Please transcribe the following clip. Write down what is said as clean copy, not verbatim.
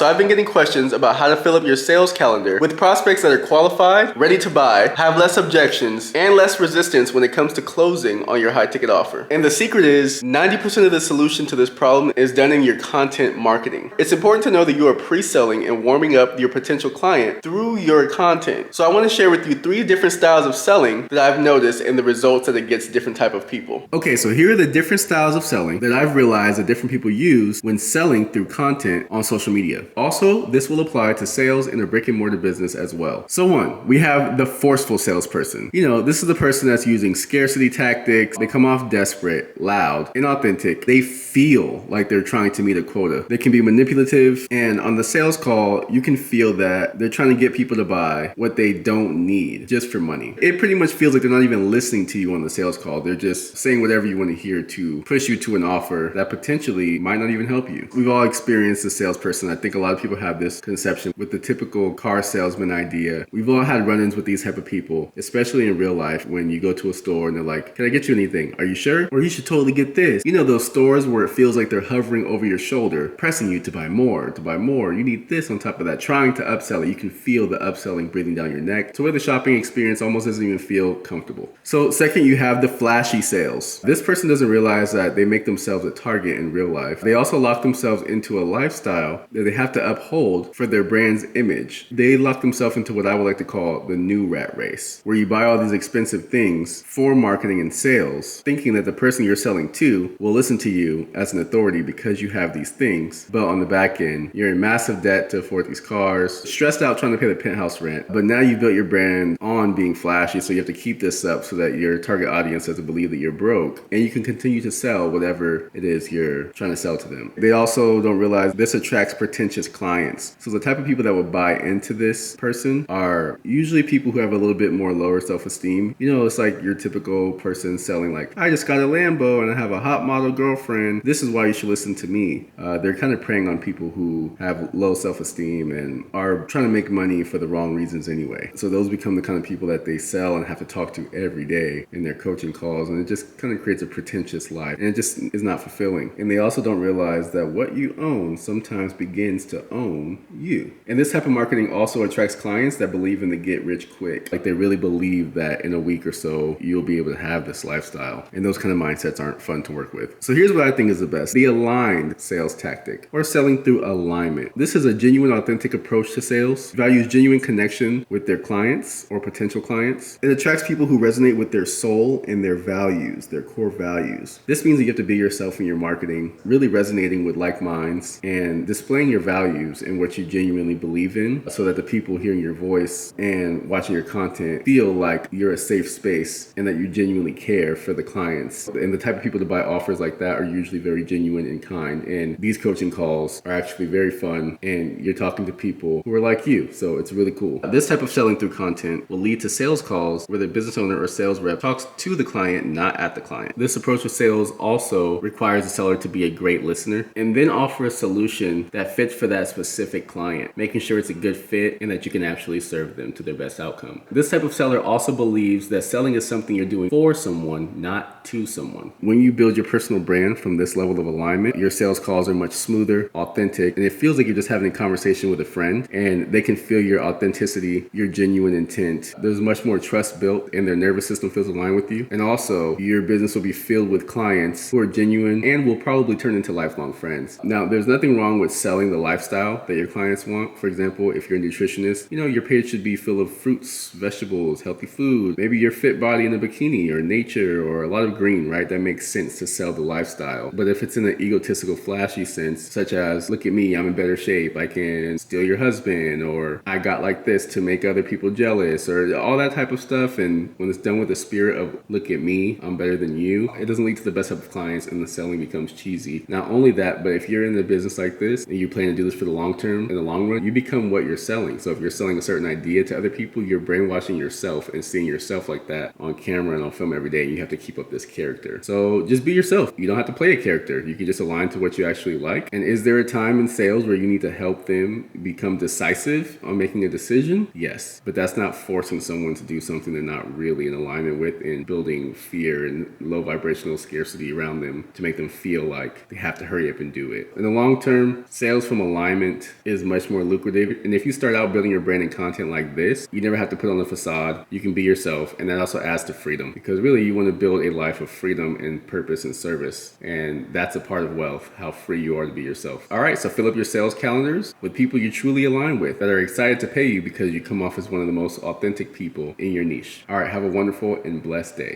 So I've been getting questions about how to fill up your sales calendar with prospects that are qualified, ready to buy, have less objections, and less resistance when it comes to closing on your high ticket offer. And the secret is 90% of the solution to this problem is done in your content marketing. It's important to know that you are pre-selling and warming up your potential client through your content. So I want to share with you 3 different styles of selling that I've noticed and the results that it gets different type of people. Okay, so here are the different styles of selling that I've realized that different people use when selling through content on social media. Also, this will apply to sales in a brick and mortar business as well. So 1, we have the forceful salesperson. This is the person that's using scarcity tactics. They come off desperate, loud, inauthentic. They feel like they're trying to meet a quota. They can be manipulative, and on the sales call, you can feel that they're trying to get people to buy what they don't need just for money. It pretty much feels like they're not even listening to you on the sales call. They're just saying whatever you want to hear to push you to an offer that potentially might not even help you. We've all experienced a salesperson. I think a lot of people have this conception with the typical car salesman idea. We've all had run-ins with these type of people, especially in real life when you go to a store and they're like, "Can I get you anything? Are you sure? Or you should totally get this." Those stores where it feels like they're hovering over your shoulder, pressing you to buy more, to buy more. You need this on top of that, trying to upsell it. You can feel the upselling breathing down your neck to where the shopping experience almost doesn't even feel comfortable. So second, you have the flashy sales. This person doesn't realize that they make themselves a target in real life. They also lock themselves into a lifestyle that they have to uphold for their brand's image. They lock themselves into what I would like to call the new rat race, where you buy all these expensive things for marketing and sales, thinking that the person you're selling to will listen to you as an authority because you have these things. But on the back end, you're in massive debt to afford these cars, stressed out trying to pay the penthouse rent. But now you've built your brand on being flashy, so you have to keep this up so that your target audience doesn't believe that you're broke, and you can continue to sell whatever it is you're trying to sell to them. They also don't realize this attracts pretentious clients. So the type of people that will buy into this person are usually people who have a little bit more lower self-esteem. It's like your typical person selling like, "I just got a Lambo and I have a hot model girlfriend. This is why you should listen to me." They're kind of preying on people who have low self-esteem and are trying to make money for the wrong reasons anyway. So those become the kind of people that they sell and have to talk to every day in their coaching calls, and it just kind of creates a pretentious life, and it just is not fulfilling. And they also don't realize that what you own sometimes begins to own you. And this type of marketing also attracts clients that believe in the get rich quick. Like they really believe that in a week or so, you'll be able to have this lifestyle. And those kind of mindsets aren't fun to work with. So here's what I think is the best: the aligned sales tactic, or selling through alignment. This is a genuine, authentic approach to sales, values genuine connection with their clients or potential clients. It attracts people who resonate with their soul and their values, their core values. This means that you have to be yourself in your marketing, really resonating with like minds and displaying your values and what you genuinely believe in, so that the people hearing your voice and watching your content feel like you're a safe space and that you genuinely care for the clients. And the type of people to buy offers like that are usually very genuine and kind. And these coaching calls are actually very fun, and you're talking to people who are like you. So it's really cool. This type of selling through content will lead to sales calls where the business owner or sales rep talks to the client, not at the client. This approach with sales also requires the seller to be a great listener and then offer a solution that fits for that specific client, making sure it's a good fit and that you can actually serve them to their best outcome. This type of seller also believes that selling is something you're doing for someone, not to someone. When you build your personal brand from this level of alignment, your sales calls are much smoother, authentic, and it feels like you're just having a conversation with a friend, and they can feel your authenticity, your genuine intent. There's much more trust built, and their nervous system feels aligned with you. And also, your business will be filled with clients who are genuine and will probably turn into lifelong friends. Now, there's nothing wrong with selling the lifestyle that your clients want. For example, if you're a nutritionist, your page should be full of fruits, vegetables, healthy food, maybe your fit body in a bikini, or nature, or a lot of green, right? That makes sense to sell the lifestyle. But if it's in an egotistical, flashy sense, such as, "Look at me, I'm in better shape, I can steal your husband," or "I got like this to make other people jealous," or all that type of stuff, and when it's done with the spirit of, "Look at me, I'm better than you," it doesn't lead to the best type of clients, and the selling becomes cheesy. Not only that, but if you're in a business like this and you plan to do this for the long term, in the long run, you become what you're selling. So if you're selling a certain idea to other people, you're brainwashing yourself and seeing yourself like that on camera and on film every day, and you have to keep up this character. So just be yourself. You don't have to play a character. You can just align to what you actually like. And is there a time in sales where you need to help them become decisive on making a decision? Yes, but that's not forcing someone to do something they're not really in alignment with, and building fear and low vibrational scarcity around them to make them feel like they have to hurry up and do it. In the long term, sales from alignment alignment is much more lucrative. And if you start out building your brand and content like this, you never have to put on a facade. You can be yourself, and that also adds to freedom, because really you want to build a life of freedom and purpose and service, and that's a part of wealth, how free you are to be yourself. All right, so fill up your sales calendars with people you truly align with that are excited to pay you because you come off as one of the most authentic people in your niche. All right, have a wonderful and blessed day.